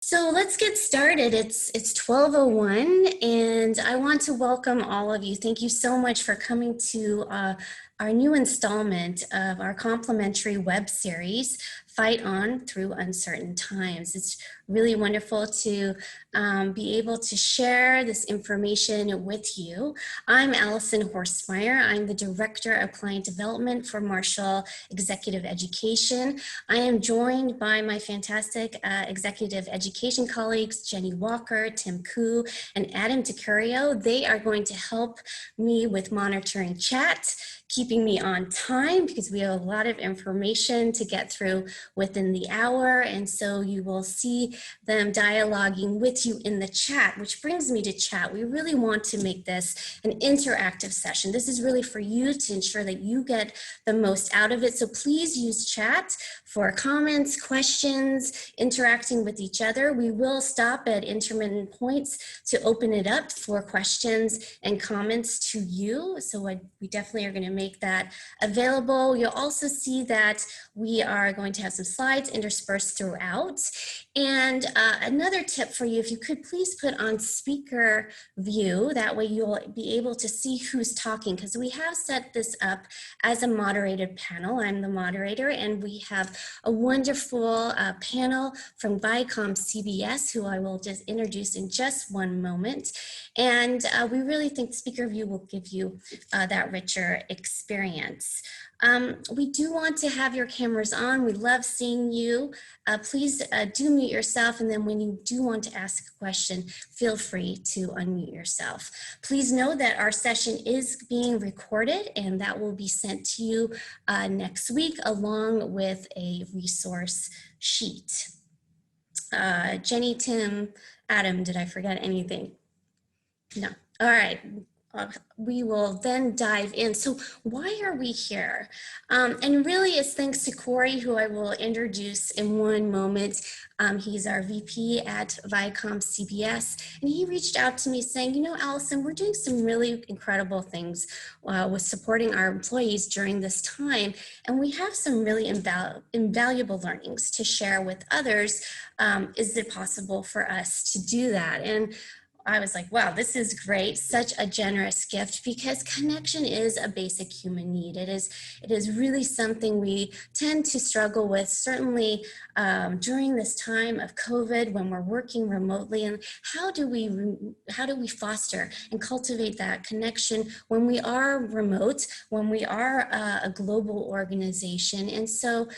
So let's get started. It's 12:01, and I want to welcome all of you. Thank you so much for coming to our new installment of our complimentary web series, Fight On Through Uncertain Times. It's really wonderful to be able to share this information with you. I'm Allison Horstmeyer. I'm the Director of Client Development for Marshall Executive Education. I am joined by my fantastic executive education colleagues, Jenny Walker, Tim Koo, and Adam DiCurio. They are going to help me with monitoring chat, keeping me on time because we have a lot of information to get through within the hour. And so you will see them dialoguing with you in the chat, which brings me to chat. We really want to make this an interactive session. This is really for you to ensure that you get the most out of it. So please use chat for comments, questions, interacting with each other. We will stop at intermittent points to open it up for questions and comments to you. So we definitely are going to make that available. You'll also see that we are going to have some slides interspersed throughout. And another tip for you, if you could please put on speaker view, that way you'll be able to see who's talking, because we have set this up as a moderated panel. I'm the moderator, and we have a wonderful panel from ViacomCBS, who I will just introduce in just one moment. And we really think speaker view will give you that richer experience. We do want to have your cameras on. We love seeing you. Please do mute yourself, and then when you do want to ask a question, feel free to unmute yourself. Please know that our session is being recorded, and that will be sent to you next week along with a resource sheet. Jenny, Tim, Adam, did I forget anything? No. All right. We will then dive in. So why are we here? And really it's thanks to Corey, who I will introduce in one moment. He's our VP at ViacomCBS, and he reached out to me saying, you know, Allison, we're doing some really incredible things with supporting our employees during this time, and we have some really invaluable learnings to share with others. Is it possible for us to do that? And I was like, wow, this is great. Such a generous gift, because connection is a basic human need. It is really something we tend to struggle with, certainly during this time of COVID when we're working remotely. And how do we foster and cultivate that connection when we are remote, when we are a global organization? And so,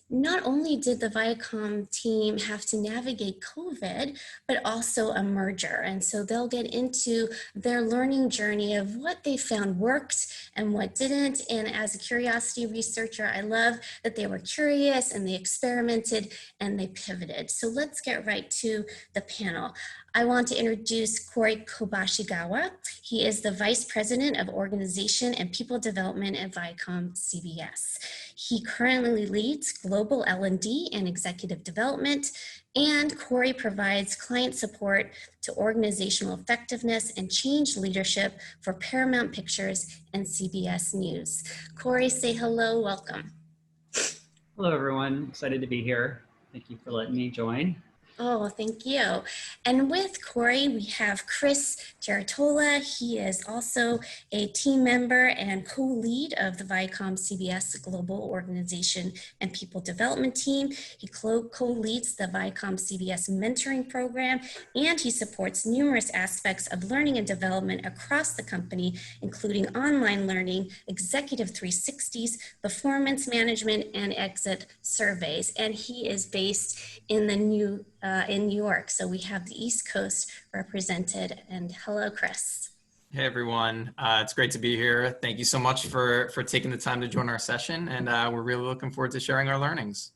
not only did the Viacom team have to navigate COVID, but also a merger. And so they'll get into their learning journey of what they found worked and what didn't. And as a curiosity researcher, I love that they were curious and they experimented and they pivoted. So let's get right to the panel. I want to introduce Corey Kobashigawa. He is the Vice President of Organization and People Development at ViacomCBS. He currently leads global L&D and executive development, and Corey provides client support to organizational effectiveness and change leadership for Paramount Pictures and CBS News. Corey, say hello, welcome. Hello, everyone. Excited to be here. Thank you for letting me join. Oh, thank you. And with Corey, we have Chris Geratola. He is also a team member and co-lead of the ViacomCBS Global Organization and People Development Team. He co-leads the ViacomCBS Mentoring Program, and he supports numerous aspects of learning and development across the company, including online learning, executive 360s, performance management, and exit surveys. And he is based in New York. So we have the East Coast represented. And hello, Chris. Hey, everyone. It's great to be here. Thank you so much for taking the time to join our session. And we're really looking forward to sharing our learnings.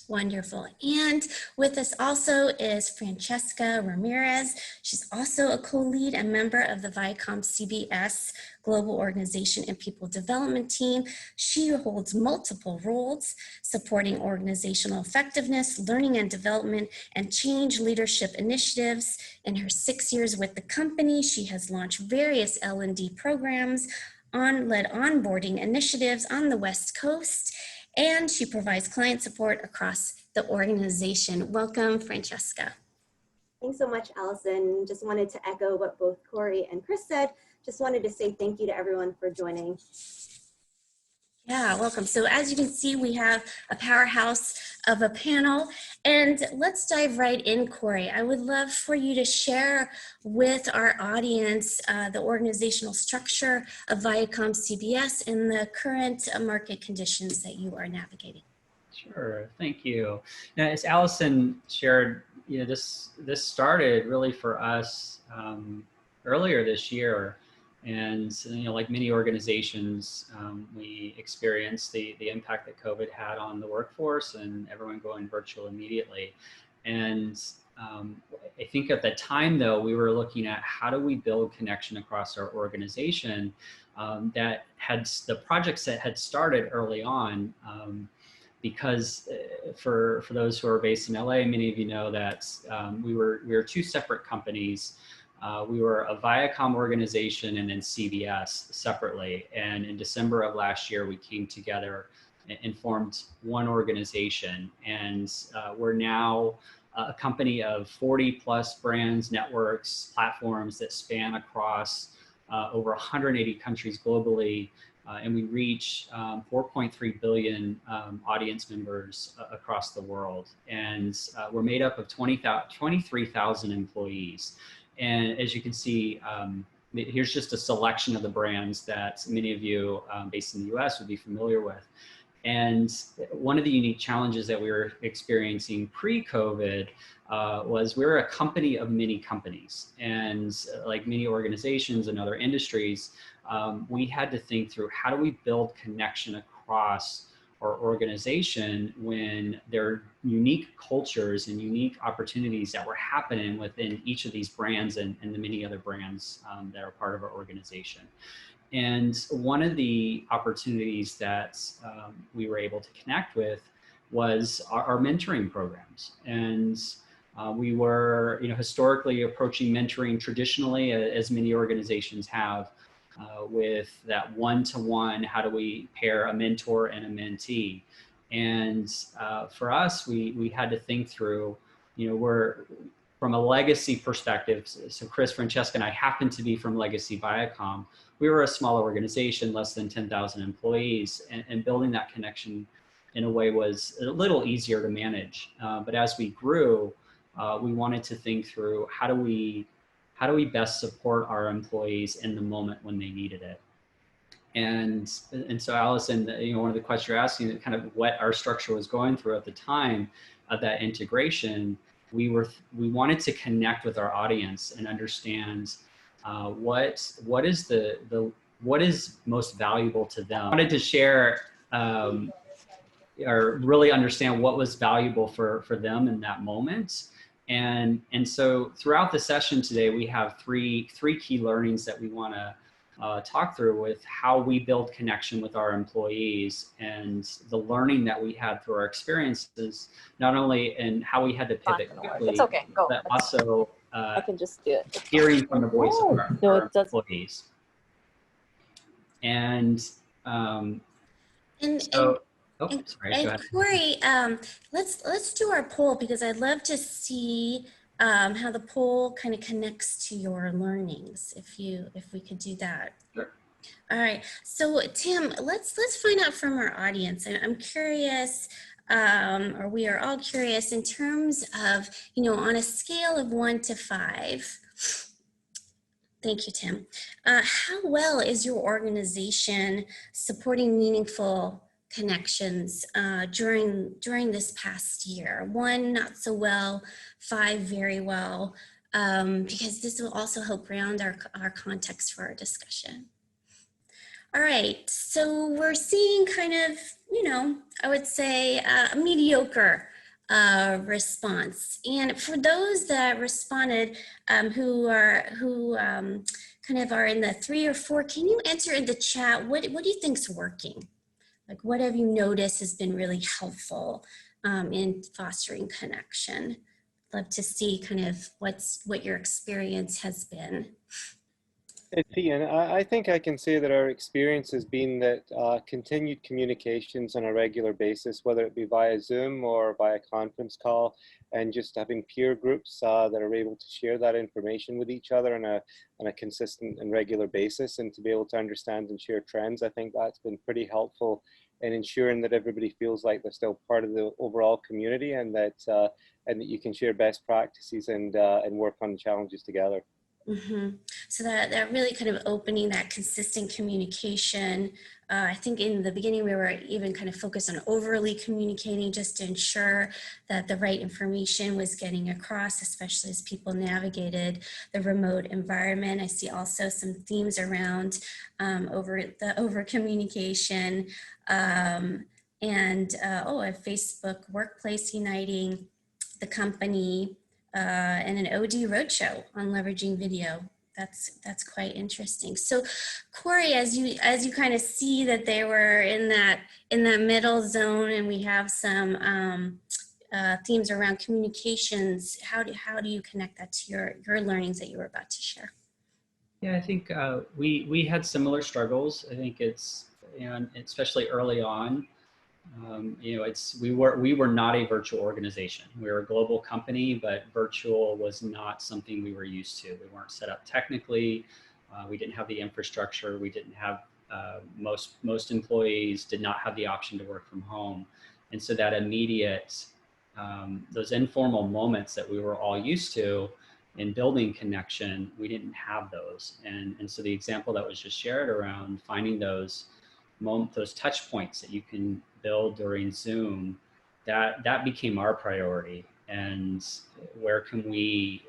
Wonderful. And with us also is Francesca Ramirez. She's also a co-lead and member of the ViacomCBS Global Organization and People Development Team. She holds multiple roles, supporting organizational effectiveness, learning and development, and change leadership initiatives. In her 6 years with the company, she has launched various L&D programs, led onboarding initiatives on the West Coast, and she provides client support across the organization. Welcome, Francesca. Thanks so much, Allison. Just wanted to echo what both Corey and Chris said. Just wanted to say thank you to everyone for joining. Yeah, welcome. So as you can see, we have a powerhouse of a panel, and let's dive right in, Corey. I would love for you to share with our audience the organizational structure of ViacomCBS and the current market conditions that you are navigating. Sure, thank you. Now, as Allison shared, this started really for us earlier this year. And like many organizations, we experienced the impact that COVID had on the workforce and everyone going virtual immediately. And I think at the time, though, we were looking at how do we build connection across our organization that had the projects that had started early on. Because for those who are based in LA, many of you know that we were two separate companies. We were a Viacom organization and then CBS separately. And in December of last year, we came together and formed one organization. And we're now a company of 40 plus brands, networks, platforms that span across over 180 countries globally. And we reach 4.3 billion audience members across the world. And we're made up of 23,000 employees. And as you can see, here's just a selection of the brands that many of you based in the US would be familiar with. And one of the unique challenges that we were experiencing pre-COVID was we were a company of many companies. And like many organizations and other industries, we had to think through how do we build connection across our organization when there are unique cultures and unique opportunities that were happening within each of these brands and the many other brands that are part of our organization. And one of the opportunities that we were able to connect with was our mentoring programs. And we were, historically approaching mentoring traditionally, as many organizations have, with that one-to-one, how do we pair a mentor and a mentee? And for us, we had to think through, we're from a legacy perspective. So Chris, Francesca, and I happen to be from legacy Viacom. We were a small organization, less than 10,000 employees, and building that connection in a way was a little easier to manage. But as we grew, we wanted to think through how do we best support our employees in the moment when they needed it. And so Allison, one of the questions you're asking, kind of what our structure was going through at the time of that integration, we wanted to connect with our audience and understand what is most valuable to them. I wanted to share or really understand what was valuable for them in that moment. And so throughout the session today, we have three key learnings that we want to talk through with how we build connection with our employees and the learning that we had through our experiences, not only in how we had to pivot quickly, it's okay. Go. but also I can just do it. hearing from the voice of our employees. And Corey, let's do our poll, because I'd love to see how the poll kind of connects to your learnings, if we could do that. Sure. All right. So Tim, let's find out from our audience. I'm curious, or we are all curious, in terms of, on a scale of 1 to 5. Thank you, Tim. How well is your organization supporting meaningful connections during this past year? 1, not so well; 5, very well, because this will also help ground our context for our discussion. All right, so we're seeing kind of, I would say a mediocre response. And for those that responded, who kind of are in the 3 or 4, can you answer in the chat, what do you think's working? Like, what have you noticed has been really helpful in fostering connection? Love to see kind of what your experience has been. It's Ian. I think I can say that our experience has been that continued communications on a regular basis, whether it be via Zoom or via conference call, and just having peer groups that are able to share that information with each other on a consistent and regular basis, and to be able to understand and share trends. I think that's been pretty helpful in ensuring that everybody feels like they're still part of the overall community, and that you can share best practices and work on challenges together. So that really kind of opening that consistent communication. I think in the beginning we were even kind of focused on overly communicating just to ensure that the right information was getting across, especially as people navigated the remote environment. I see also some themes around over communication and a Facebook workplace uniting the company. And an OD roadshow on leveraging video. That's quite interesting. So, Corey, as you kind of see that they were in that middle zone, and we have some themes around communications. How do you connect that to your learnings that you were about to share? Yeah, I think we had similar struggles. I think it's, especially early on. We were not a virtual organization. We were a global company, but virtual was not something we were used to. We weren't set up technically. We didn't have the infrastructure. We didn't have most employees did not have the option to work from home, and so that immediate those informal moments that we were all used to in building connection, we didn't have those. And so the example that was just shared around finding those touch points that you can build during Zoom, that became our priority. And where can we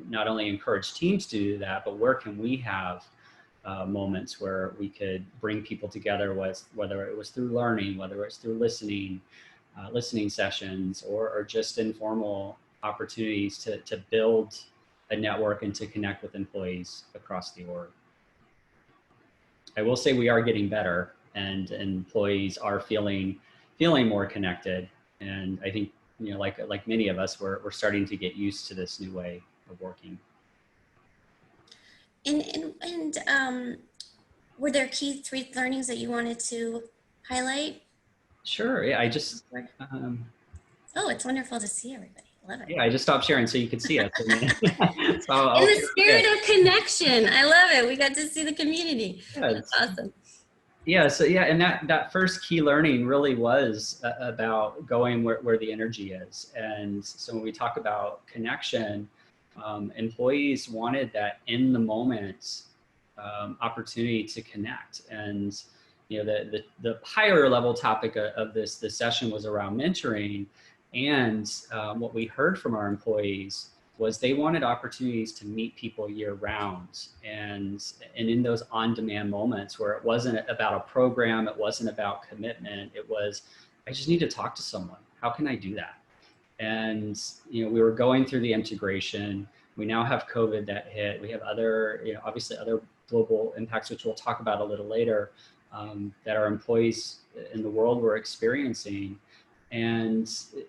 not only encourage teams to do that, but where can we have moments where we could bring people together, whether it was through learning, whether it's through listening sessions, or just informal opportunities to build a network and to connect with employees across the org. I will say we are getting better, and employees are feeling more connected. And I think, like many of us, we're starting to get used to this new way of working. And were there key 3 learnings that you wanted to highlight? Sure. Yeah, I just. Oh, it's wonderful to see everybody. Love it. Yeah, I just stopped sharing so you could see us. So in the spirit of connection, I love it. We got to see the community. Yeah, that's awesome. Yeah, so and that first key learning really was about going where the energy is. And so when we talk about connection, employees wanted that in the moment opportunity to connect. And the higher level topic of this session was around mentoring. And what we heard from our employees was they wanted opportunities to meet people year round, and in those on-demand moments where it wasn't about a program, it wasn't about commitment, it was, I just need to talk to someone. How can I do that? And we were going through the integration. We now have COVID that hit. We have other, obviously other global impacts, which we'll talk about a little later, that our employees in the world were experiencing. And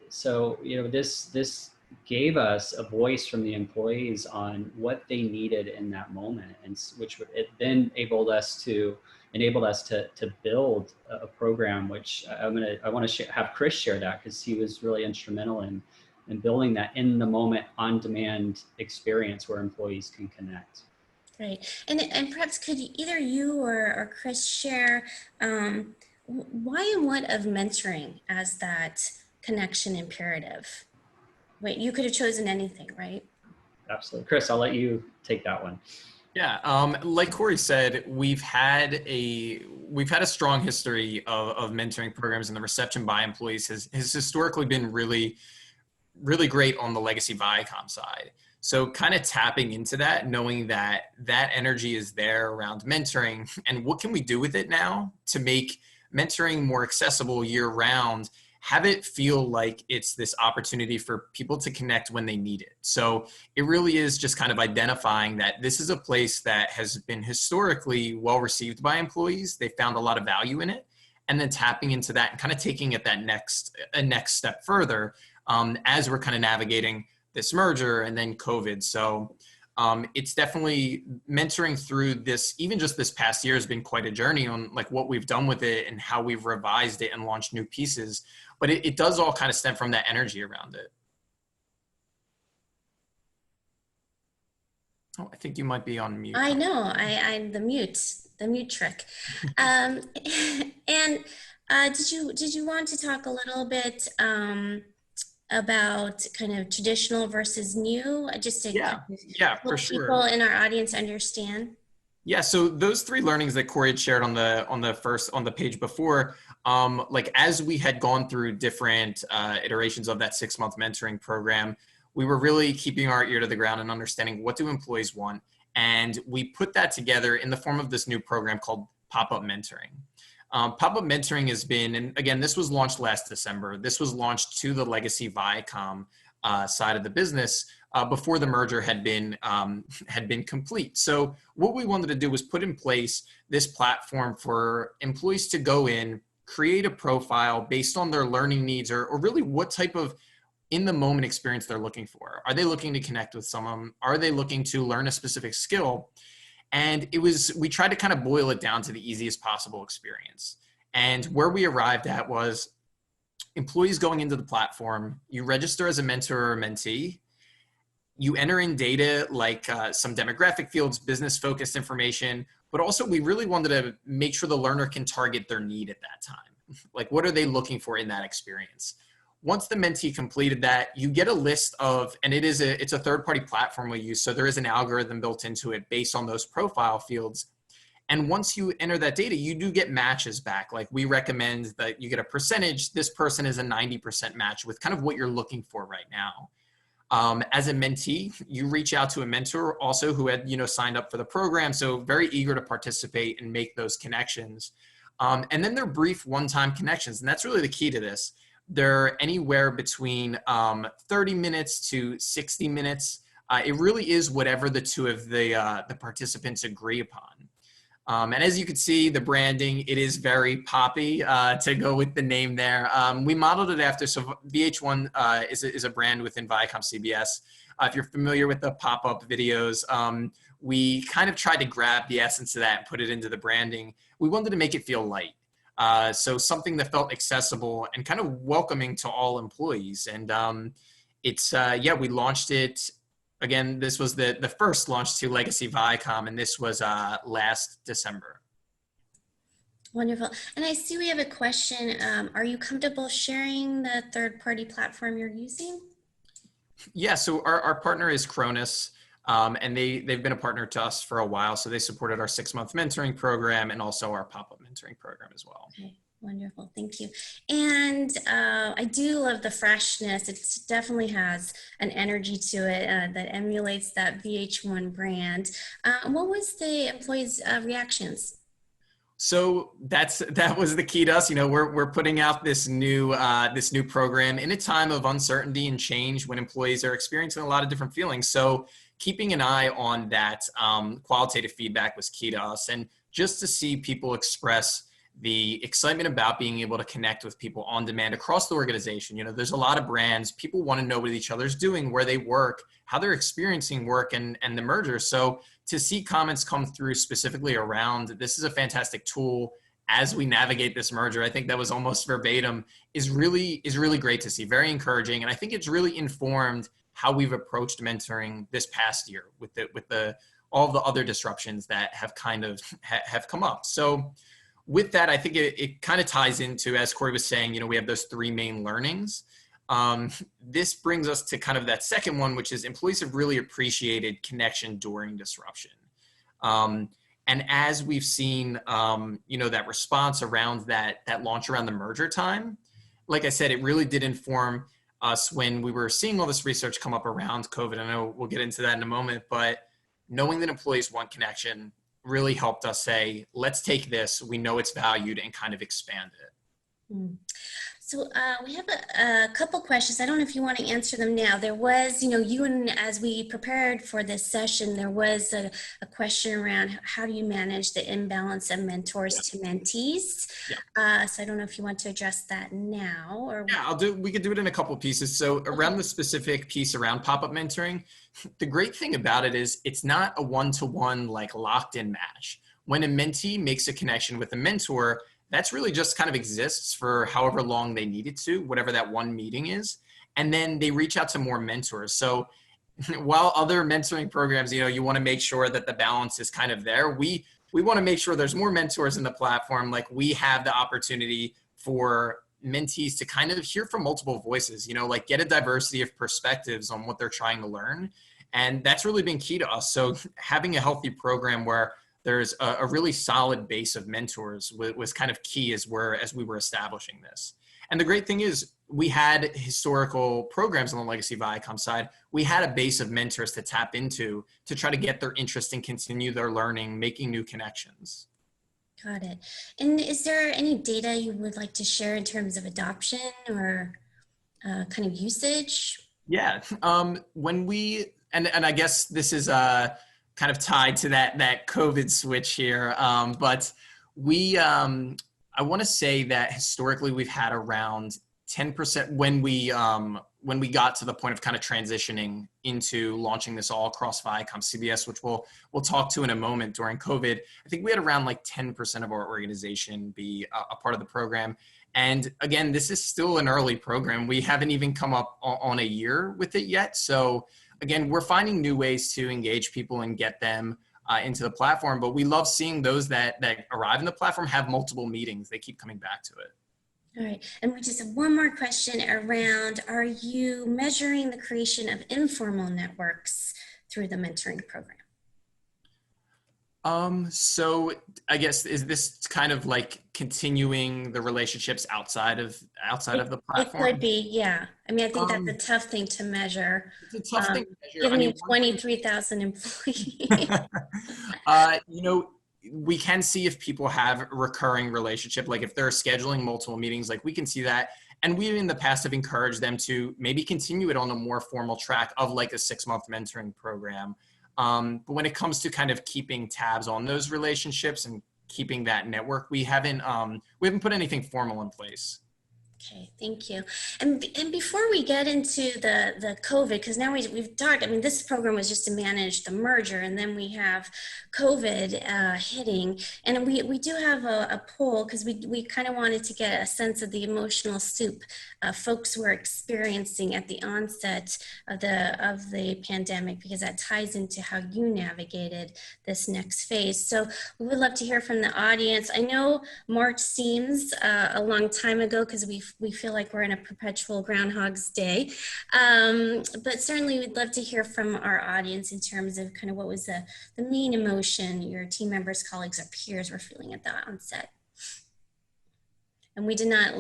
so, this gave us a voice from the employees on what they needed in that moment, and which it then enabled us to build a program, which I want to have Chris share that, because he was really instrumental in building that in the moment, on demand experience where employees can connect. Great. And perhaps could either you or Chris share why and what of mentoring as that connection imperative? Wait, you could have chosen anything, right? Absolutely. Chris, I'll let you take that one. Yeah, like Corey said, we've had a strong history of mentoring programs, and the reception by employees has historically been really, really great on the legacy Viacom side. So kind of tapping into that, knowing that energy is there around mentoring, and what can we do with it now to make mentoring more accessible year round, have it feel like it's this opportunity for people to connect when they need it. So it really is just kind of identifying that this is a place that has been historically well received by employees. They found a lot of value in it, and then tapping into that and kind of taking it a next step further as we're kind of navigating this merger and then COVID. So It's definitely mentoring through this, even just this past year has been quite a journey on like what we've done with it and how we've revised it and launched new pieces. But it does all kind of stem from that energy around it. Oh, I think you might be on mute. I know, I'm the mute trick. And did you want to talk a little bit about kind of traditional versus new, just to Yeah, kind of yeah, for help sure. people in our audience understand? Yeah, so those three learnings that Corey had shared on the page before, like as we had gone through different iterations of that 6-month mentoring program, we were really keeping our ear to the ground and understanding what do employees want, and we put that together in the form of this new program called Pop-Up Mentoring. Pop-Up Mentoring has been, and again, this was launched last December. This was launched to the legacy Viacom side of the business before the merger had been complete. So what we wanted to do was put in place this platform for employees to go in, create a profile based on their learning needs, or really what type of in the moment experience they're looking for. Are they looking to connect with someone? Are they looking to learn a specific skill? And we tried to kind of boil it down to the easiest possible experience. And where we arrived at was employees going into the platform, you register as a mentor or mentee, you enter in data like some demographic fields, business focused information, but also we really wanted to make sure the learner can target their need at that time. Like what are they looking for in that experience? Once the mentee completed that, you get a list of, and it's a third-party platform we use, so there is an algorithm built into it based on those profile fields. And once you enter that data, you do get matches back. Like we recommend that you get a percentage. This person is a 90% match with kind of what you're looking for right now. As a mentee, you reach out to a mentor also who had, signed up for the program. So very eager to participate and make those connections. And then they're brief one-time connections. And that's really the key to this. They're anywhere between 30 minutes to 60 minutes. It really is whatever the two of the participants agree upon. And as you can see, the branding, it is very poppy to go with the name there. We modeled it after, so VH1 is a brand within ViacomCBS. If you're familiar with the pop-up videos, we kind of tried to grab the essence of that and put it into the branding. We wanted to make it feel light. So something that felt accessible and kind of welcoming to all employees. And we launched it. Again, this was the first launch to Legacy Viacom, and this was last December. Wonderful. And I see we have a question. Are you comfortable sharing the third-party platform you're using? Yeah, so our partner is Cronus, and they've been a partner to us for a while. So they supported our 6-month mentoring program and also our pop-up mentoring program as well. Okay. Wonderful, thank you. And I do love the freshness. It definitely has an energy to it that emulates that VH1 brand. What was the employees' reactions? So that was the key to us. We're putting out this new program in a time of uncertainty and change when employees are experiencing a lot of different feelings. So keeping an eye on that qualitative feedback was key to us, and just to see people express the excitement about being able to connect with people on demand across the organization. There's a lot of brands, people want to know what each other's doing, where they work, how they're experiencing work and the merger. So to see comments come through specifically around, this is a fantastic tool as we navigate this merger, I think that was almost verbatim, is really great to see, very encouraging. And I think it's really informed how we've approached mentoring this past year with all of the other disruptions that have kind of have come up. So with that, I think it kind of ties into, as Corey was saying, we have those three main learnings. This brings us to kind of that second one, which is employees have really appreciated connection during disruption. And as we've seen, that response around that launch around the merger time, like I said, it really did inform us when we were seeing all this research come up around COVID. I know we'll get into that in a moment, but knowing that employees want connection really helped us say, let's take this, we know it's valued, and kind of expand it. So we have a couple questions. I don't know if you want to answer them now. There was, you and as we prepared for this session, there was a question around how do you manage the imbalance of mentors to mentees? Yeah. So I don't know if you want to address that now or. Yeah, we could do it in a couple of pieces. So around the specific piece around pop-up mentoring, the great thing about it is it's not a one-to-one like locked in match. When a mentee makes a connection with a mentor, that's really just kind of exists for however long they need it to, whatever that one meeting is. And then they reach out to more mentors. So while other mentoring programs, you want to make sure that the balance is kind of there, we want to make sure there's more mentors in the platform. Like we have the opportunity for mentees to kind of hear from multiple voices, like get a diversity of perspectives on what they're trying to learn. And that's really been key to us. So having a healthy program where there's a really solid base of mentors was kind of key as we were establishing this. And the great thing is we had historical programs on the legacy Viacom side. We had a base of mentors to tap into to try to get their interest and continue their learning, making new connections. Got it. And is there any data you would like to share in terms of adoption or kind of usage? Yeah. When we, and I guess this is kind of tied to that COVID switch here. But we, I want to say that historically we've had around 10% when we got to the point of kind of transitioning into launching this all across ViacomCBS, which we'll talk to in a moment. During COVID, I think we had around like 10% of our organization be a part of the program. And again, this is still an early program. We haven't even come up on a year with it yet. So again, we're finding new ways to engage people and get them into the platform. But we love seeing those that arrive in the platform have multiple meetings. They keep coming back to it. All right, and we just have one more question around, are you measuring the creation of informal networks through the mentoring program? So I guess, is this kind of like continuing the relationships outside of the platform? It could be, yeah. I mean, I think that's a tough thing to measure. It's a tough thing to measure. Given you 23,000 employees. We can see if people have a recurring relationship, like if they're scheduling multiple meetings, like we can see that. And we in the past have encouraged them to maybe continue it on a more formal track of like a 6-month mentoring program. But when it comes to kind of keeping tabs on those relationships and keeping that network, we haven't put anything formal in place. Okay, thank you. And before we get into the COVID, because now we've talked, I mean, this program was just to manage the merger, and then we have COVID hitting. And we do have a poll, because we kind of wanted to get a sense of the emotional soup folks were experiencing at the onset of the pandemic, because that ties into how you navigated this next phase. So we would love to hear from the audience. I know March seems a long time ago, because we feel like we're in a perpetual Groundhog's Day. But certainly we'd love to hear from our audience in terms of kind of what was the main emotion your team members, colleagues, or peers were feeling at the onset. And we did not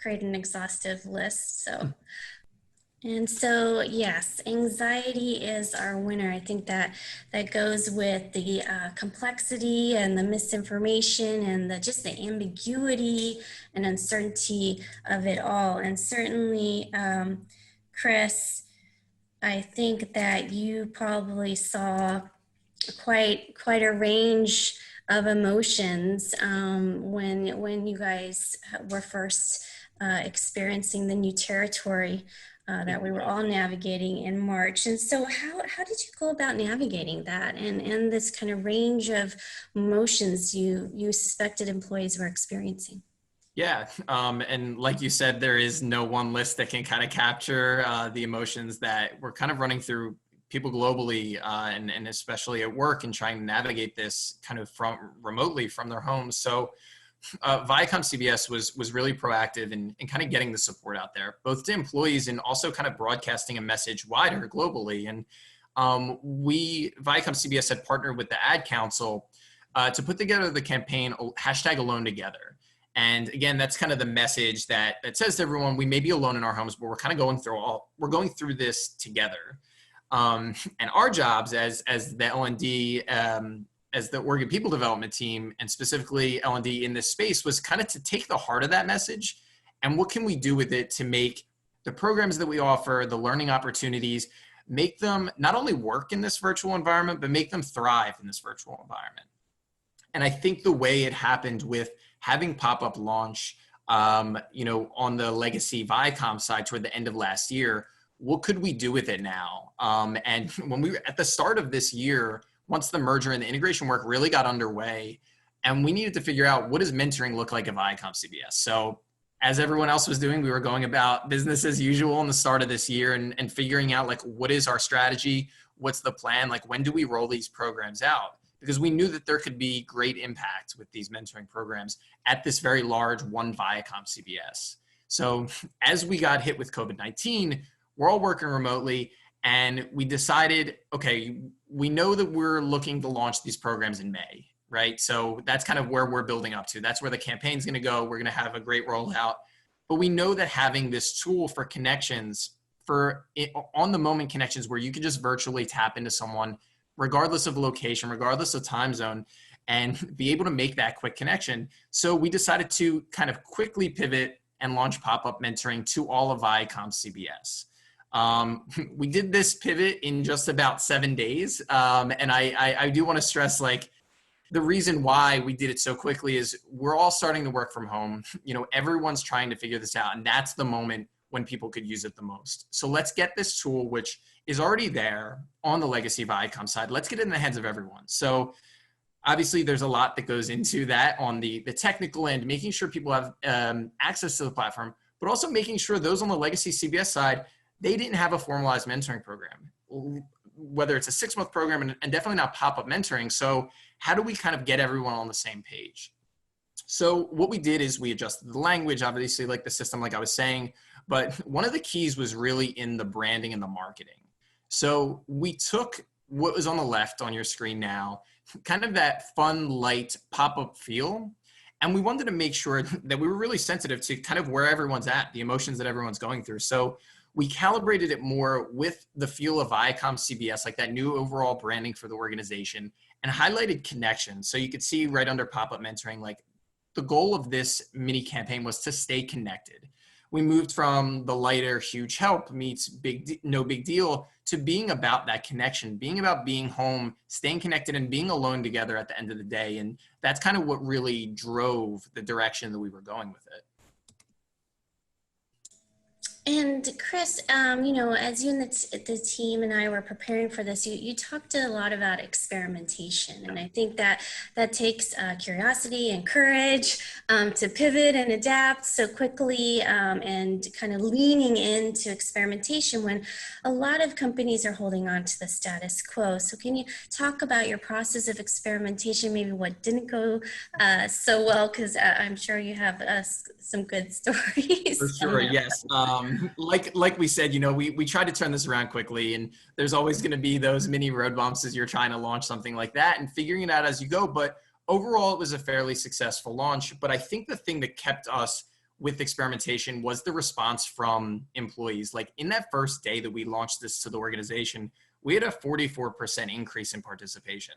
create an exhaustive list, so. And so, yes, anxiety is our winner. I think that goes with the complexity and the misinformation and just the ambiguity and uncertainty of it all. And certainly, Chris, I think that you probably saw quite a range of emotions when you guys were first experiencing the new territory that we were all navigating in March. And so how did you go about navigating that and this kind of range of emotions you suspected employees were experiencing? Yeah, and like you said, there is no one list that can kind of capture the emotions that we're kind of running through people globally, and especially at work, and trying to navigate this kind of remotely from their homes. So ViacomCBS was really proactive in kind of getting the support out there, both to employees and also kind of broadcasting a message wider globally. And ViacomCBS had partnered with the Ad Council to put together the campaign #AloneTogether. And again, that's kind of the message that says to everyone, we may be alone in our homes, but we're kind of going through this together. And our jobs as the L&D, as the Oregon People Development Team, and specifically L&D in this space, was kind of to take the heart of that message and what can we do with it to make the programs that we offer, the learning opportunities, make them not only work in this virtual environment, but make them thrive in this virtual environment. And I think the way it happened with having pop-up launch, you know, on the legacy Viacom side toward the end of last year, what could we do with it now? And when we were at the start of this year, once the merger and the integration work really got underway, and we needed to figure out, what does mentoring look like at ViacomCBS? So as everyone else was doing, we were going about business as usual in the start of this year and figuring out, like, what is our strategy? What's the plan? Like, when do we roll these programs out? Because we knew that there could be great impact with these mentoring programs at this very large one ViacomCBS. So as we got hit with COVID-19, we're all working remotely, and we decided, okay, we know that we're looking to launch these programs in May, right? So that's kind of where we're building up to. That's where the campaign's going to go. We're going to have a great rollout. But we know that having this tool for connections, for on the moment connections where you can just virtually tap into someone, regardless of location, regardless of time zone, and be able to make that quick connection. So we decided to kind of quickly pivot and launch pop-up mentoring to all of ViacomCBS. We did this pivot in just about 7 days. And I do want to stress, like, the reason why we did it so quickly is we're all starting to work from home. You know, everyone's trying to figure this out, and that's the moment when people could use it the most. So let's get this tool, which is already there on the legacy Viacom side, let's get it in the hands of everyone. So obviously there's a lot that goes into that on the technical end, making sure people have access to the platform, but also making sure those on the legacy CBS side, they didn't have a formalized mentoring program, whether it's a 6-month program and definitely not pop-up mentoring. So how do we kind of get everyone on the same page? So what we did is we adjusted the language, obviously, like the system, like I was saying, but one of the keys was really in the branding and the marketing. So we took what was on the left on your screen now, kind of that fun, light pop-up feel, and we wanted to make sure that we were really sensitive to kind of where everyone's at, the emotions that everyone's going through. So we calibrated it more with the feel of ViacomCBS, like that new overall branding for the organization, and highlighted connections. So you could see right under pop-up mentoring, like, the goal of this mini campaign was to stay connected. We moved from the lighter huge help meets no big deal to being about that connection, being about being home, staying connected, and being alone together at the end of the day. And that's kind of what really drove the direction that we were going with it. And Chris, you know, as you and the team and I were preparing for this, you talked a lot about experimentation. And I think that takes curiosity and courage to pivot and adapt so quickly, and kind of leaning into experimentation when a lot of companies are holding on to the status quo. So can you talk about your process of experimentation, maybe what didn't go so well? Because I'm sure you have some good stories. For sure, yes. Like we said, you know, we tried to turn this around quickly, and there's always going to be those mini road bumps as you're trying to launch something like that and figuring it out as you go. But overall, it was a fairly successful launch. But I think the thing that kept us with experimentation was the response from employees. Like, in that first day that we launched this to the organization, we had a 44% increase in participation.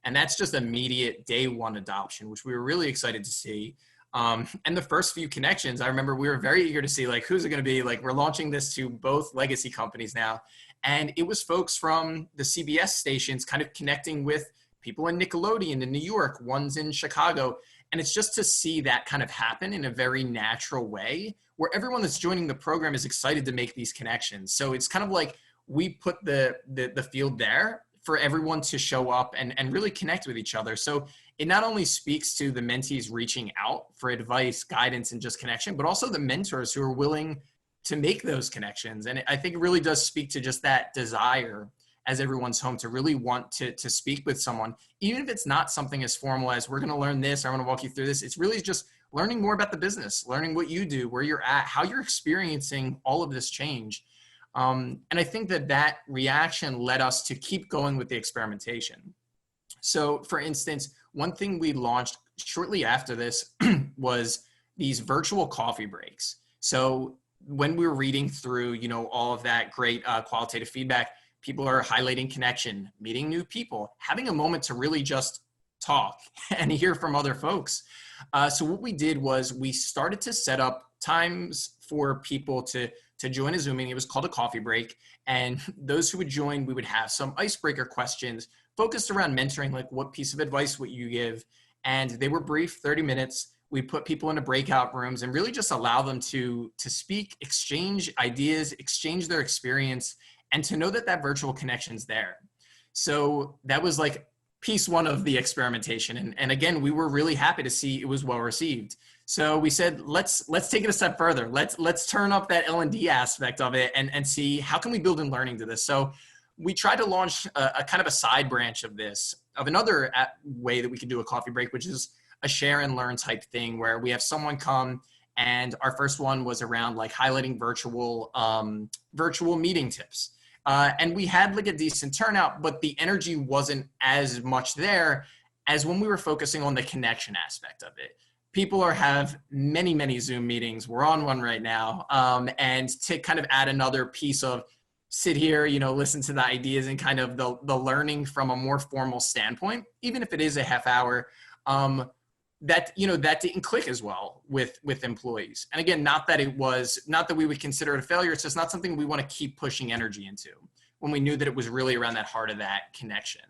And that's just immediate day one adoption, which we were really excited to see. And the first few connections, I remember we were very eager to see, like, who's it going to be? Like, we're launching this to both legacy companies now. And it was folks from the CBS stations kind of connecting with people in Nickelodeon in New York, ones in Chicago. And it's just to see that kind of happen in a very natural way where everyone that's joining the program is excited to make these connections. So it's kind of like we put the field there for everyone to show up and really connect with each other. So it not only speaks to the mentees reaching out for advice, guidance, and just connection, but also the mentors who are willing to make those connections. And I think it really does speak to just that desire as everyone's home to really want to speak with someone, even if it's not something as formal as we're going to learn this, or I'm going to walk you through this. It's really just learning more about the business, learning what you do, where you're at, how you're experiencing all of this change. And I think that reaction led us to keep going with the experimentation. So for instance, one thing we launched shortly after this was these virtual coffee breaks. So when we were reading through, you know, all of that great qualitative feedback, people are highlighting connection, meeting new people, having a moment to really just talk and hear from other folks. So what we did was we started to set up times for people to join a Zoom meeting. It was called a coffee break. And those who would join, we would have some icebreaker questions focused around mentoring, like what piece of advice would you give? And they were brief, 30 minutes. We put people into breakout rooms and really just allow them to speak, exchange ideas, exchange their experience, and to know that that virtual connection's there. So that was like piece one of the experimentation. And again, we were really happy to see it was well received. So we said, let's take it a step further. Let's turn up that L&D aspect of it and see how can we build in learning to this. So we tried to launch a kind of a side branch of this, of another way that we could do a coffee break, which is a share and learn type thing where we have someone come, and our first one was around like highlighting virtual meeting tips. And we had like a decent turnout, but the energy wasn't as much there as when we were focusing on the connection aspect of it. People have many Zoom meetings. We're on one right now. And to kind of add another piece of sit here, listen to the ideas and kind of the learning from a more formal standpoint, even if it is a half hour, that didn't click as well with employees. And again, not that we would consider it a failure. It's just not something we want to keep pushing energy into when we knew that it was really around that heart of that connection.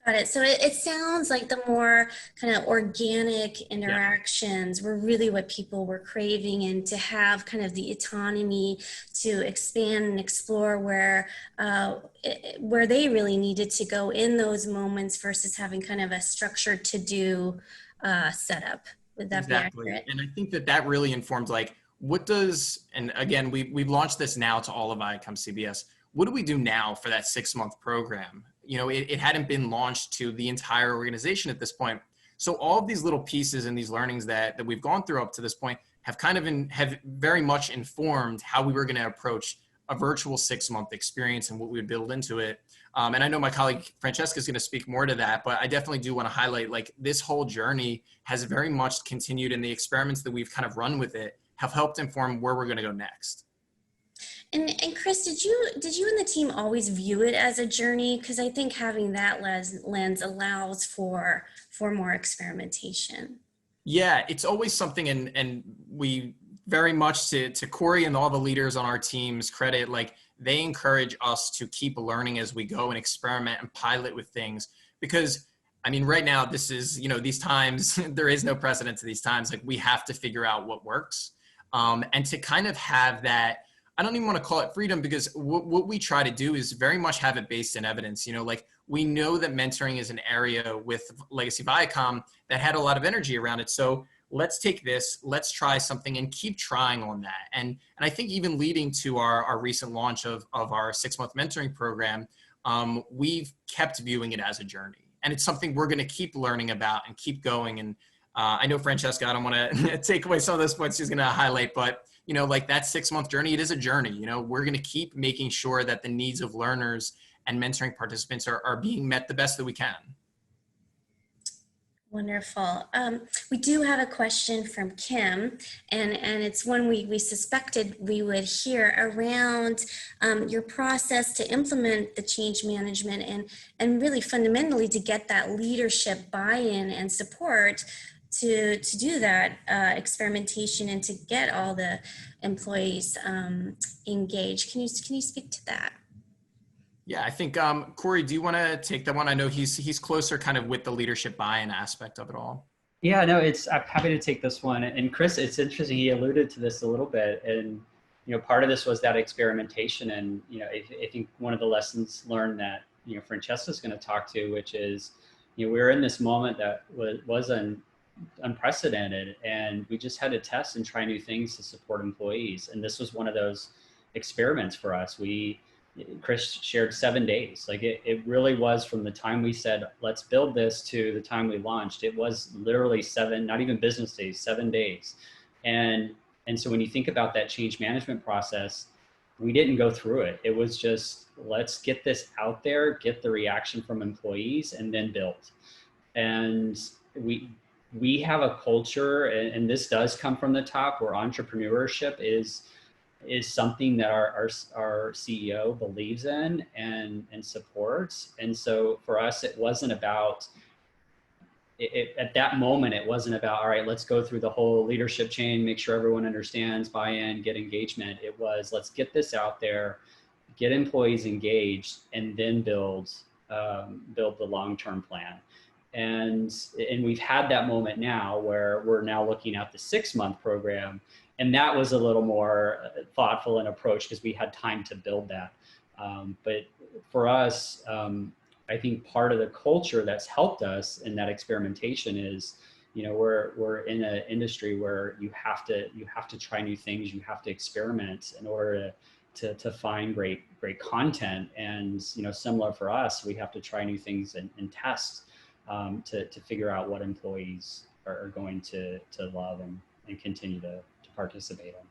Got it. So it sounds like the more kind of organic interactions were really what people were craving, and to have kind of the autonomy to expand and explore where they really needed to go in those moments versus having kind of a structured to-do setup. Would that be accurate? And I think that really informs like, and again, we've launched this now to all of ViacomCBS. What do we do now for that 6-month program? It hadn't been launched to the entire organization at this point. So all of these little pieces and these learnings that we've gone through up to this point have have very much informed how we were going to approach a virtual 6-month experience and what we would build into it. And I know my colleague Francesca is going to speak more to that, but I definitely do want to highlight like this whole journey has very much continued, and the experiments that we've kind of run with it have helped inform where we're going to go next. And Chris, did you and the team always view it as a journey? Because I think having that lens allows for more experimentation. Yeah, it's always something, and we very much to Corey and all the leaders on our team's credit, like they encourage us to keep learning as we go and experiment and pilot with things. Because I mean, right now, this is, these times, there is no precedent to these times. Like we have to figure out what works, and to kind of have that, I don't even want to call it freedom, because what we try to do is very much have it based in evidence. Like we know that mentoring is an area with Legacy Viacom that had a lot of energy around it. So let's take this, let's try something and keep trying on that. And I think even leading to our recent launch of our 6-month mentoring program, we've kept viewing it as a journey. And it's something we're going to keep learning about and keep going. And I know Francesca, I don't want to take away some of those points she's going to highlight, but like that 6-month journey, it is a journey. We're going to keep making sure that the needs of learners and mentoring participants are being met the best that we can. Wonderful. We do have a question from Kim, and it's one we suspected we would hear around your process to implement the change management and really fundamentally to get that leadership buy-in and support to do that experimentation and to get all the employees engaged. Can you speak to that? Yeah, I think, Corey, do you want to take that one? I know he's closer kind of with the leadership buy-in aspect of it all. Yeah, no, I'm happy to take this one. And Chris, it's interesting, he alluded to this a little bit. And, part of this was that experimentation. And, I think one of the lessons learned that, Francesca's going to talk to, which is, we were in this moment that was unprecedented, and we just had to test and try new things to support employees. And this was one of those experiments for us. Chris shared 7 days. Like it really was from the time we said, let's build this to the time we launched. It was literally 7, not even business days, 7 days. And so when you think about that change management process, we didn't go through it. It was just, let's get this out there, get the reaction from employees, and then build. And we have a culture, and this does come from the top, where entrepreneurship is something that our CEO believes in and supports. And so for us, it wasn't about at that moment, it wasn't about, all right, let's go through the whole leadership chain, make sure everyone understands, buy in, get engagement. It was, let's get this out there, get employees engaged, and then build the long-term plan. And we've had that moment now where we're now looking at the 6-month program. And that was a little more thoughtful in approach because we had time to build that. But for us, I think part of the culture that's helped us in that experimentation is, you know, we're in an industry where you have to try new things, you have to experiment in order to find great content. And, you know, similar for us, we have to try new things and test to figure out what employees are going to love and continue to participate in.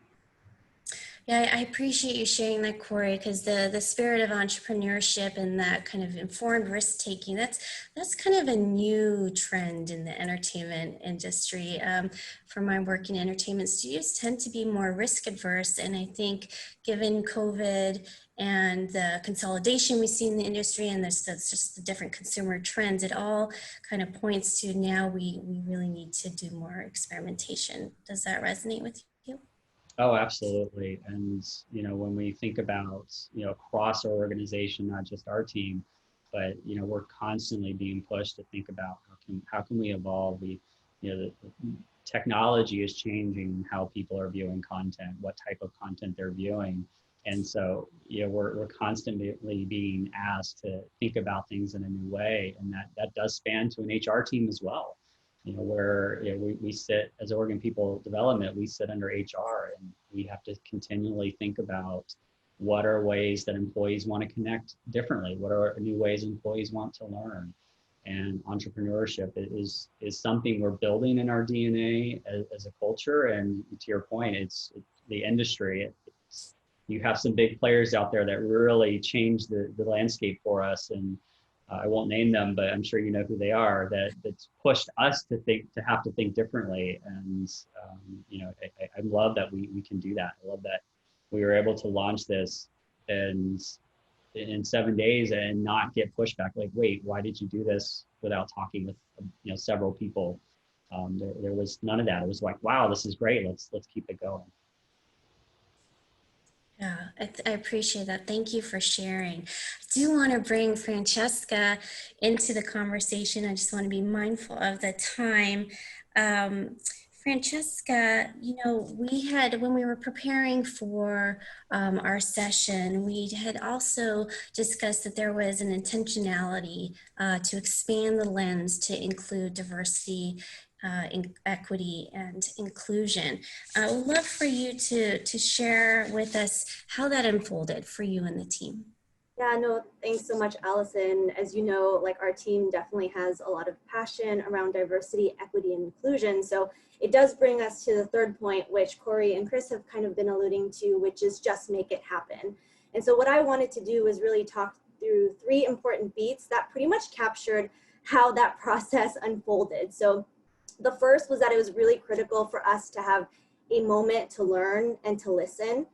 Yeah, I appreciate you sharing that, Corey, because the spirit of entrepreneurship and that kind of informed risk-taking, that's kind of a new trend in the entertainment industry. For my work in entertainment, studios tend to be more risk-adverse, and I think given COVID and the consolidation we see in the industry and that's just the different consumer trends, it all kind of points to now we really need to do more experimentation. Does that resonate with you? Oh, absolutely. And, you know, when we think about, you know, across our organization, not just our team, but, you know, we're constantly being pushed to think about how can we evolve. You know, the technology is changing how people are viewing content, what type of content they're viewing. And so, you know, we're constantly being asked to think about things in a new way. And that does span to an HR team as well. You know, where, you know, we sit as Oregon People Development, we sit under HR, and we have to continually think about what are ways that employees want to connect differently, what are new ways employees want to learn. And entrepreneurship is something we're building in our DNA as a culture. And to your point, it's the industry. You have some big players out there that really change the landscape for us. And I won't name them, but I'm sure you know who they are, that's pushed us to have to think differently. And, you know, I love that we can do that. I love that we were able to launch this and in 7 days and not get pushback. Like, wait, why did you do this without talking with, you know, several people? There was none of that. It was like, wow, this is great. Let's keep it going. Yeah, I appreciate that. Thank you for sharing. I do want to bring Francesca into the conversation. I just want to be mindful of the time. Francesca, you know, when we were preparing for our session, we had also discussed that there was an intentionality to expand the lens to include diversity, equity, and inclusion. I would love for you to share with us how that unfolded for you and the team. Yeah, no, thanks so much, Allison. As you know, like our team definitely has a lot of passion around diversity, equity, and inclusion. So it does bring us to the third point, which Corey and Chris have kind of been alluding to, which is just make it happen. And so what I wanted to do was really talk through 3 important beats that pretty much captured how that process unfolded. So the first was that it was really critical for us to have a moment to learn and to listen.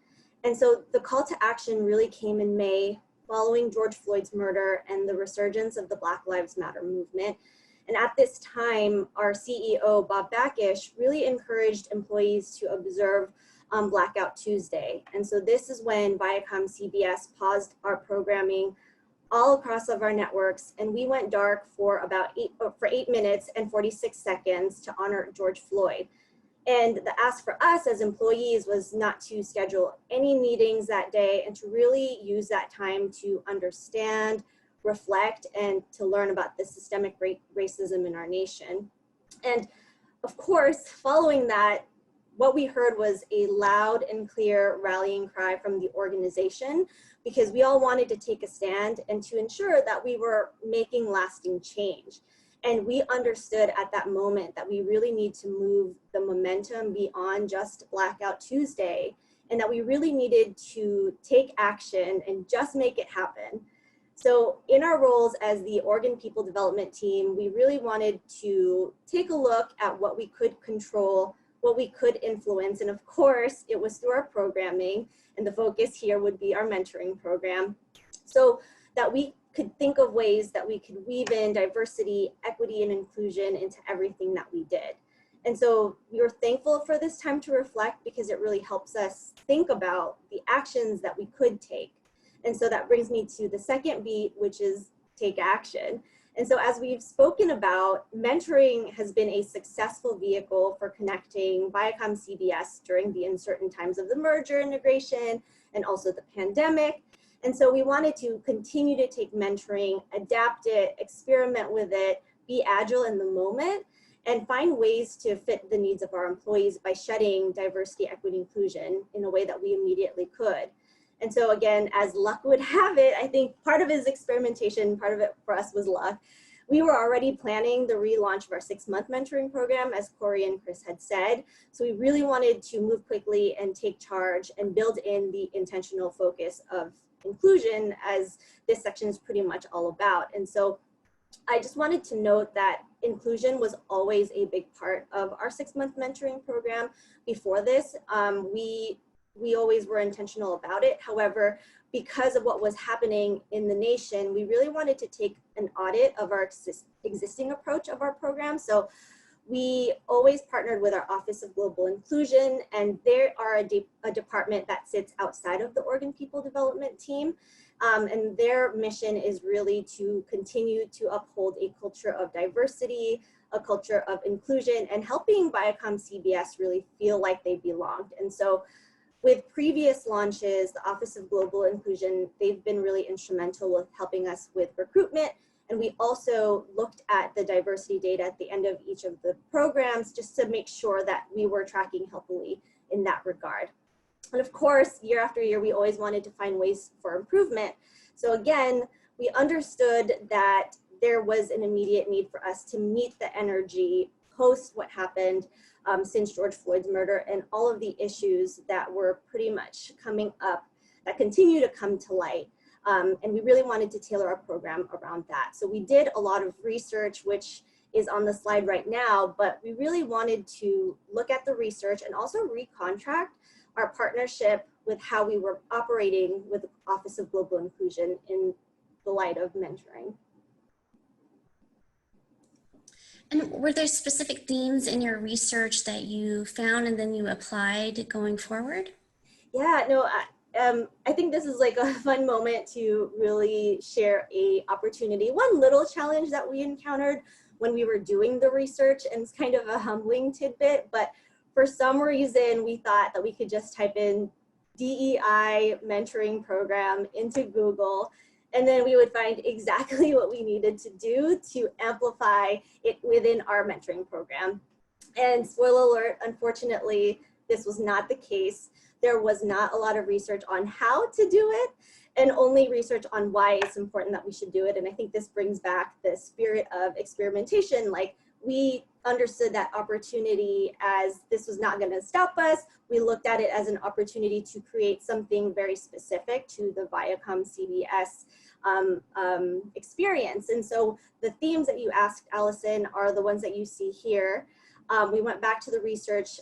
And so the call to action really came in May following George Floyd's murder and the resurgence of the Black Lives Matter movement. And at this time, our CEO, Bob Backish, really encouraged employees to observe Blackout Tuesday. And so this is when ViacomCBS paused our programming all across of our networks, and we went dark for about 8 minutes and 46 seconds to honor George Floyd. And the ask for us as employees was not to schedule any meetings that day and to really use that time to understand, reflect, and to learn about the systemic racism in our nation. And of course, following that, what we heard was a loud and clear rallying cry from the organization, because we all wanted to take a stand and to ensure that we were making lasting change. And we understood at that moment that we really need to move the momentum beyond just Blackout Tuesday, and that we really needed to take action and just make it happen. So in our roles as the Oregon People Development Team, we really wanted to take a look at what we could control, what we could influence. And of course, it was through our programming, and the focus here would be our mentoring program, so that we could think of ways that we could weave in diversity, equity, and inclusion into everything that we did. And so we were thankful for this time to reflect because it really helps us think about the actions that we could take. And so that brings me to the second beat, which is take action. And so as we've spoken about, mentoring has been a successful vehicle for connecting ViacomCBS during the uncertain times of the merger integration and also the pandemic. And so we wanted to continue to take mentoring, adapt it, experiment with it, be agile in the moment, and find ways to fit the needs of our employees by shedding diversity, equity, inclusion in a way that we immediately could. And so again, as luck would have it, I think part of it is experimentation, part of it for us was luck. We were already planning the relaunch of our 6-month mentoring program, as Corey and Chris had said. So we really wanted to move quickly and take charge and build in the intentional focus of inclusion, as this section is pretty much all about. And so I just wanted to note that inclusion was always a big part of our 6-month mentoring program. Before this, we always were intentional about it. However, because of what was happening in the nation, we really wanted to take an audit of our existing approach of our program. So we always partnered with our Office of Global Inclusion, and they are a department that sits outside of the Oregon People Development team. And their mission is really to continue to uphold a culture of diversity, a culture of inclusion, and helping ViacomCBS really feel like they belonged. And so with previous launches, the Office of Global Inclusion, they've been really instrumental with helping us with recruitment. And we also looked at the diversity data at the end of each of the programs just to make sure that we were tracking healthily in that regard. And of course, year after year, we always wanted to find ways for improvement. So again, we understood that there was an immediate need for us to meet the energy post what happened since George Floyd's murder and all of the issues that were pretty much coming up that continue to come to light. And we really wanted to tailor our program around that. So we did a lot of research, which is on the slide right now, but we really wanted to look at the research and also recontract our partnership with how we were operating with the Office of Global Inclusion in the light of mentoring. And were there specific themes in your research that you found and then you applied going forward? Yeah, no, I think this is like a fun moment to really share a opportunity. One little challenge that we encountered when we were doing the research, and it's kind of a humbling tidbit, but for some reason we thought that we could just type in DEI mentoring program into Google, and then we would find exactly what we needed to do to amplify it within our mentoring program. And spoiler alert, unfortunately, this was not the case. There was not a lot of research on how to do it, and only research on why it's important that we should do it. And I think this brings back the spirit of experimentation. Like, we understood that opportunity as this was not going to stop us. We looked at it as an opportunity to create something very specific to the ViacomCBS experience. And so the themes that you asked, Allison, are the ones that you see here. We went back to the research.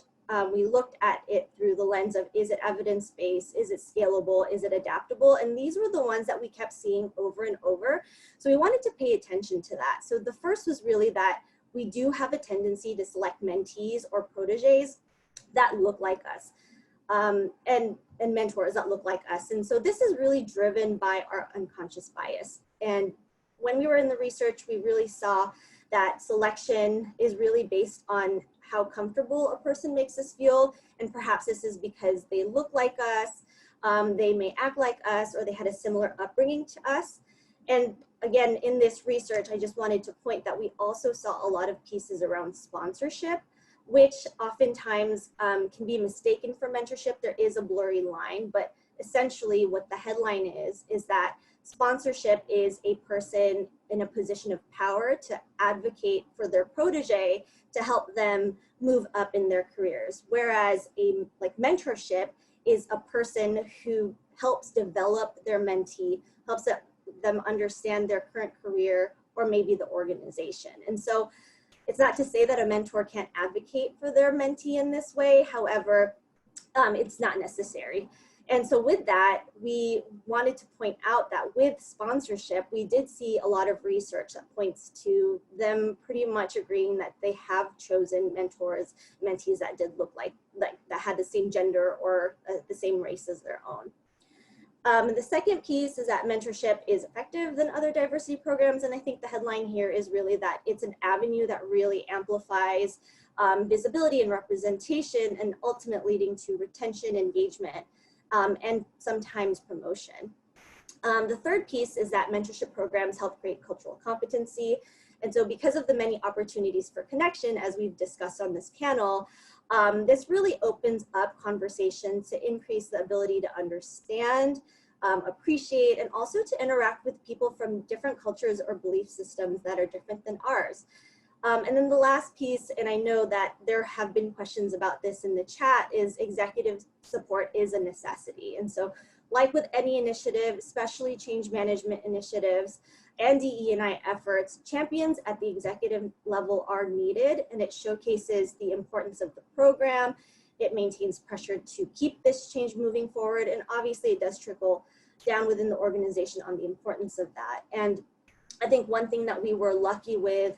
We looked at it through the lens of, is it evidence-based? Is it scalable? Is it adaptable? And these were the ones that we kept seeing over and over. So we wanted to pay attention to that. So the first was really that we do have a tendency to select mentees or proteges that look like us, and mentors that look like us. And so this is really driven by our unconscious bias. And when we were in the research, we really saw that selection is really based on how comfortable a person makes us feel. And perhaps this is because they look like us, they may act like us, or they had a similar upbringing to us. And again, in this research, I just wanted to point that we also saw a lot of pieces around sponsorship, which oftentimes can be mistaken for mentorship. There is a blurry line, but essentially what the headline is that sponsorship is a person in a position of power to advocate for their protege to help them move up in their careers. Whereas mentorship is a person who helps develop their mentee, helps them understand their current career or maybe the organization. And so it's not to say that a mentor can't advocate for their mentee in this way. However, it's not necessary. And so with that, we wanted to point out that with sponsorship, we did see a lot of research that points to them pretty much agreeing that they have chosen mentors, mentees that did look like that had the same gender or the same race as their own. The second piece is that mentorship is effective than other diversity programs. And I think the headline here is really that it's an avenue that really amplifies visibility and representation, and ultimately leading to retention, engagement, and sometimes promotion. The third piece is that mentorship programs help create cultural competency. And so because of the many opportunities for connection, as we've discussed on this panel, this really opens up conversation to increase the ability to understand, appreciate, and also to interact with people from different cultures or belief systems that are different than ours. And then the last piece, and I know that there have been questions about this in the chat, is executive support is a necessity. And so like with any initiative, especially change management initiatives and DE&I efforts, champions at the executive level are needed, and it showcases the importance of the program. It maintains pressure to keep this change moving forward. And obviously it does trickle down within the organization on the importance of that. And I think one thing that we were lucky with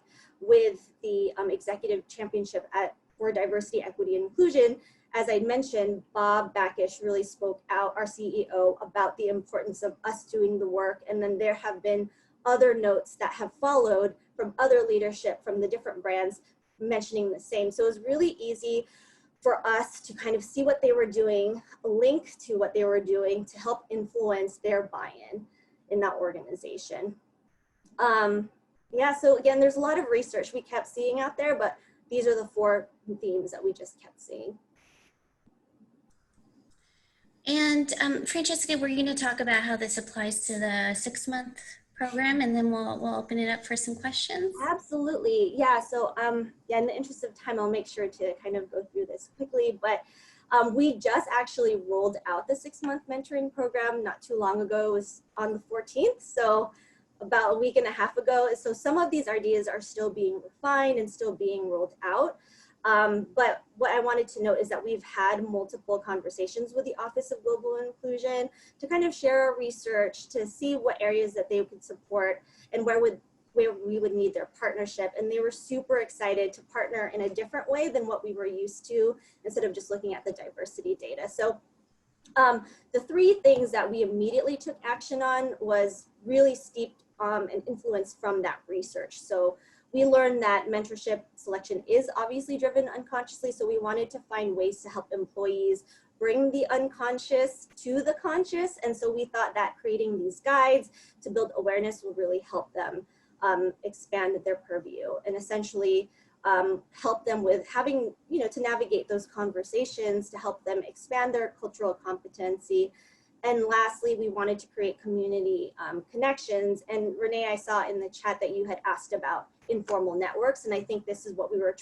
the executive championship for diversity, equity, and inclusion, as I mentioned, Bob Backish really spoke out, our CEO, about the importance of us doing the work. And then there have been other notes that have followed from other leadership from the different brands mentioning the same. So it was really easy for us to kind of see what they were doing, link to what they were doing to help influence their buy-in in that organization. Yeah, so again, there's a lot of research we kept seeing out there, but these are the 4 themes that we just kept seeing. And Francesca, we're going to talk about how this applies to the 6-month program, and then we'll open it up for some questions. Absolutely, yeah. So yeah, in the interest of time, I'll make sure to kind of go through this quickly. But we just actually rolled out the 6-month mentoring program not too long ago. It was on the 14th, so about a week and a half ago. So some of these ideas are still being refined and still being rolled out. But what I wanted to note is that we've had multiple conversations with the Office of Global Inclusion to kind of share our research, to see what areas that they could support and where we would need their partnership. And they were super excited to partner in a different way than what we were used to, instead of just looking at the diversity data. So the 3 things that we immediately took action on was really steeped and influenced from that research. So we learned that mentorship selection is obviously driven unconsciously, so we wanted to find ways to help employees bring the unconscious to the conscious. And so we thought that creating these guides to build awareness will really help them expand their purview and essentially help them with having, to navigate those conversations, to help them expand their cultural competency. And lastly, we wanted to create community connections. And Renee, I saw in the chat that you had asked about informal networks. And I think this is what we're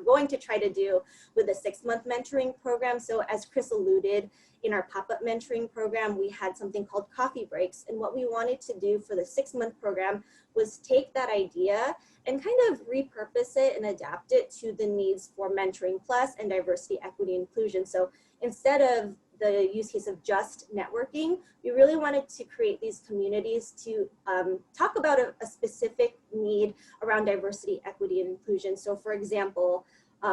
going to try to do with the 6-month mentoring program. So as Chris alluded, in our pop-up mentoring program, we had something called coffee breaks. And what we wanted to do for the 6-month program was take that idea and kind of repurpose it and adapt it to the needs for Mentoring Plus and diversity, equity, inclusion. So instead of the use case of just networking, we really wanted to create these communities to talk about a specific need around diversity, equity, and inclusion. So for example,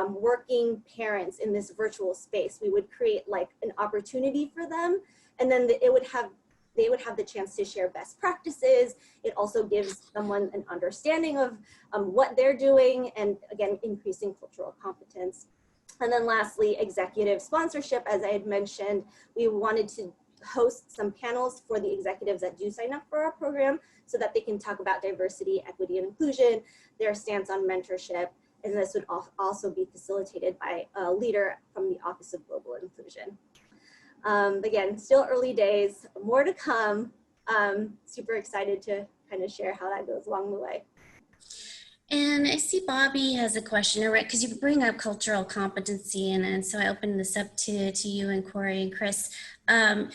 working parents in this virtual space, we would create like an opportunity for them, and then they would have the chance to share best practices. It also gives someone an understanding of what they're doing, and again, increasing cultural competence. And then lastly, executive sponsorship. As I had mentioned, we wanted to host some panels for the executives that do sign up for our program so that they can talk about diversity, equity, and inclusion, their stance on mentorship, and this would also be facilitated by a leader from the Office of Global Inclusion. Again, still early days, more to come. Super excited to kind of share how that goes along the way. And I see Bobby has a question, right? Because you bring up cultural competency, and so I open this up to you and Corey and Chris. I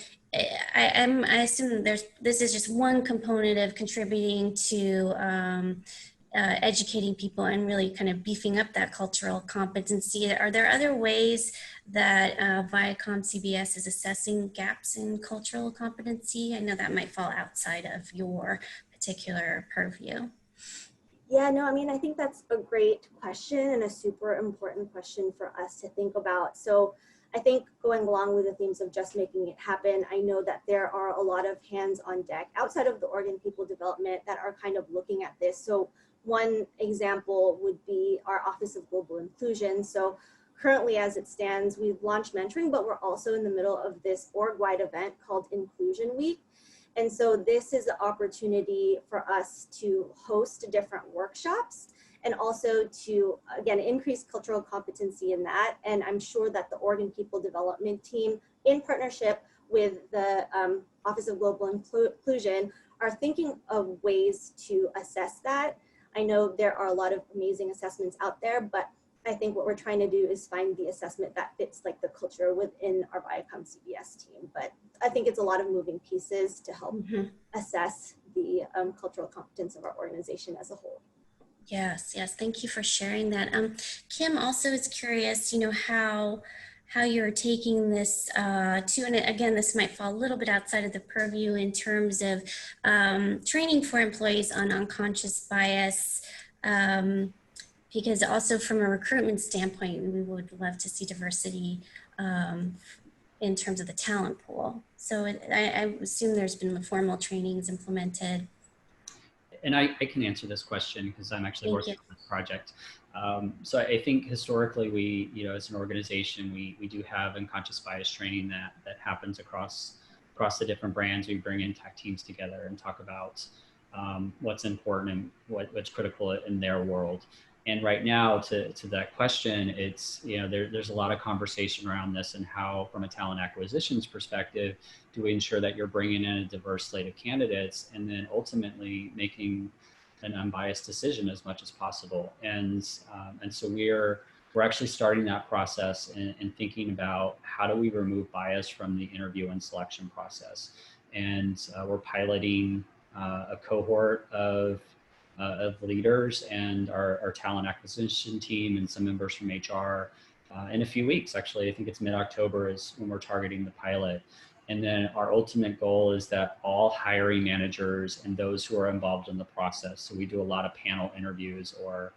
assume this is just one component of contributing to educating people and really kind of beefing up that cultural competency. Are there other ways that ViacomCBS is assessing gaps in cultural competency? I know that might fall outside of your particular purview. Yeah, no, I mean, I think that's a great question and a super important question for us to think about. So I think going along with the themes of just making it happen, I know that there are a lot of hands on deck outside of the org and people development that are kind of looking at this. So one example would be our Office of Global Inclusion. So currently as it stands, we've launched mentoring, but we're also in the middle of this org-wide event called Inclusion Week. And so this is the opportunity for us to host different workshops and also to, again, increase cultural competency in that. And I'm sure that the org and people development team, in partnership with the Office of Global Inclusion, are thinking of ways to assess that. I know there are a lot of amazing assessments out there, but I think what we're trying to do is find the assessment that fits like the culture within our ViacomCBS team. But I think it's a lot of moving pieces to help assess the cultural competence of our organization as a whole. Yes, yes. Thank you for sharing that. Kim also is curious, how you're taking this to, and again, this might fall a little bit outside of the purview in terms of training for employees on unconscious bias. Because also from a recruitment standpoint, we would love to see diversity in terms of the talent pool. So I assume there's been formal trainings implemented. And I can answer this question because I'm actually working on this project. So I think historically we, as an organization, we do have unconscious bias training that happens across the different brands. We bring in tech teams together and talk about what's important and what's critical in their world. And right now, to that question, it's, there's a lot of conversation around this and how, from a talent acquisitions perspective, do we ensure that you're bringing in a diverse slate of candidates and then ultimately making an unbiased decision as much as possible. And so we're actually starting that process and thinking about how do we remove bias from the interview and selection process. And we're piloting a cohort of leaders and our talent acquisition team and some members from HR in a few weeks. Actually, I think it's mid-October is when we're targeting the pilot. And then our ultimate goal is that all hiring managers and those who are involved in the process, so we do a lot of panel interviews or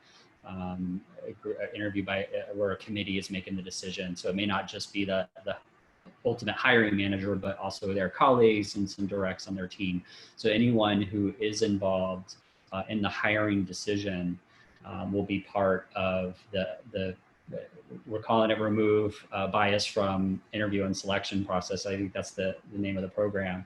interview by where a committee is making the decision. So it may not just be the ultimate hiring manager, but also their colleagues and some directs on their team. So anyone who is involved in the hiring decision will be part of the we're calling it remove bias from interview and selection process. I think that's the name of the program.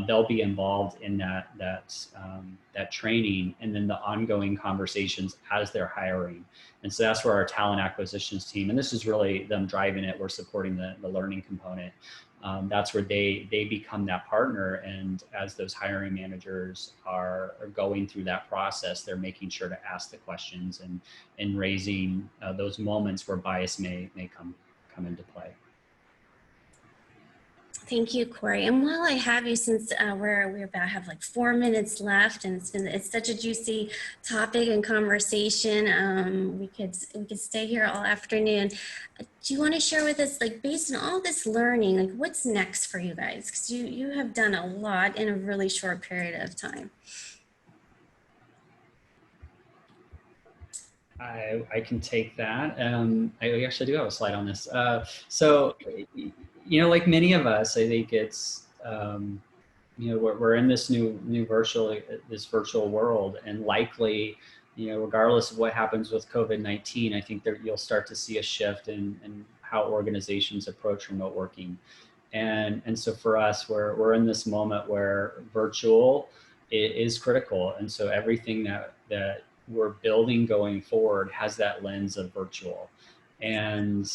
They'll be involved in that training and then the ongoing conversations as they're hiring. And so that's where our talent acquisitions team, and this is really them driving it, we're supporting the learning component. That's where they become that partner, and as those hiring managers are going through that process, they're making sure to ask the questions and raising those moments where bias may come into play. Thank you, Corey. And while I have you, since we're about have like 4 minutes left, and it's such a juicy topic and conversation, we could stay here all afternoon. Do you want to share with us, like, based on all this learning, like, what's next for you guys? Because you have done a lot in a really short period of time. I can take that. I actually do have a slide on this. So, like many of us, I think it's, we're in this new virtual world, and likely, regardless of what happens with COVID-19, I think that you'll start to see a shift in how organizations approach remote working. And so for us, we're in this moment where virtual is critical. And so everything that we're building going forward has that lens of virtual. And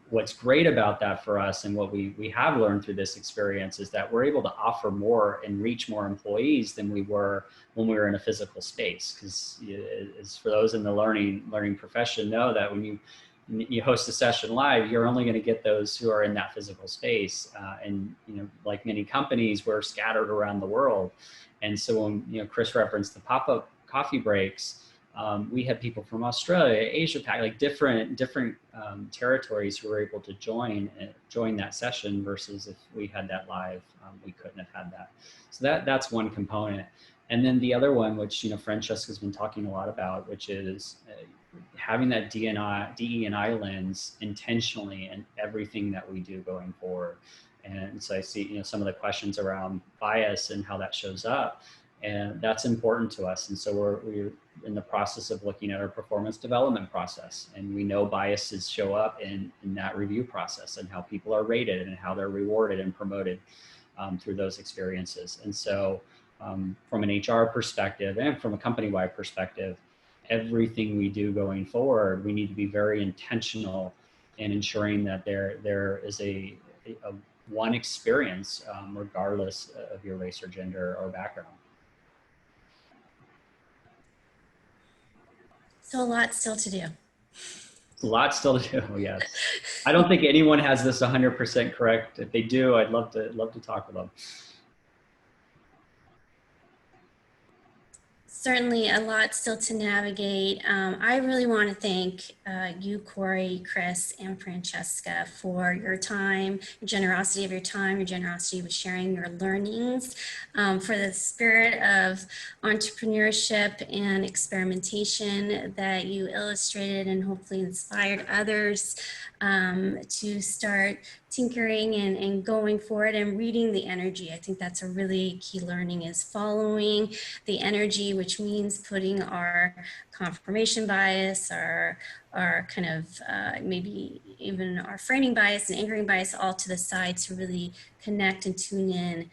what's great about that for us, and what we have learned through this experience, is that we're able to offer more and reach more employees than we were when we were in a physical space. Because as for those in the learning profession know that when you host a session live, you're only going to get those who are in that physical space. And like many companies, we're scattered around the world. And so when Chris referenced the pop-up coffee breaks, we had people from Australia, Asia Pac, like different territories who were able to join that session, versus if we had that live, we couldn't have had that. So that's one component. And then the other one, which Francesca's been talking a lot about, which is having that DE&I lens intentionally in everything that we do going forward. And so I see some of the questions around bias and how that shows up. And that's important to us. And so we're in the process of looking at our performance development process. And we know biases show up in that review process, and how people are rated and how they're rewarded and promoted through those experiences. And so from an HR perspective and from a company-wide perspective, everything we do going forward, we need to be very intentional in ensuring that there is a one experience, regardless of your race or gender or background. So a lot still to do. A lot still to do, yes. I don't think anyone has this 100% correct. If they do, I'd love to talk with them. Certainly a lot still to navigate. I really want to thank you, Corey, Chris, and Francesca for your time, your generosity of your time, your generosity with sharing your learnings, for the spirit of entrepreneurship and experimentation that you illustrated and hopefully inspired others to start tinkering and going forward and reading the energy. I think that's a really key learning, is following the energy, which means putting our confirmation bias, our kind of maybe even our framing bias and anchoring bias all to the side, to really connect and tune in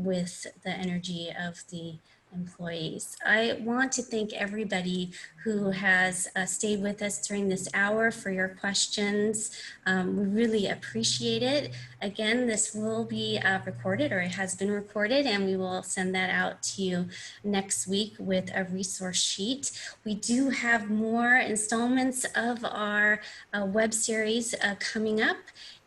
with the energy of the employees. I want to thank everybody who has stayed with us during this hour for your questions. We really appreciate it. Again, this will be recorded, or it has been recorded, and we will send that out to you next week with a resource sheet. We do have more installments of our web series coming up.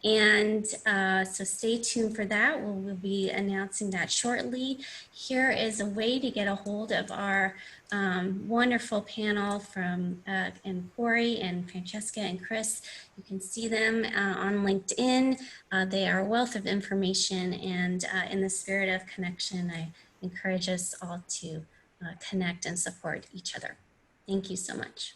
And so stay tuned for that. We'll be announcing that shortly. Here is a way to get a hold of our wonderful panel from and Corey and Francesca and Chris. You can see them on LinkedIn. They are a wealth of information, and in the spirit of connection, I encourage us all to connect and support each other. Thank you so much.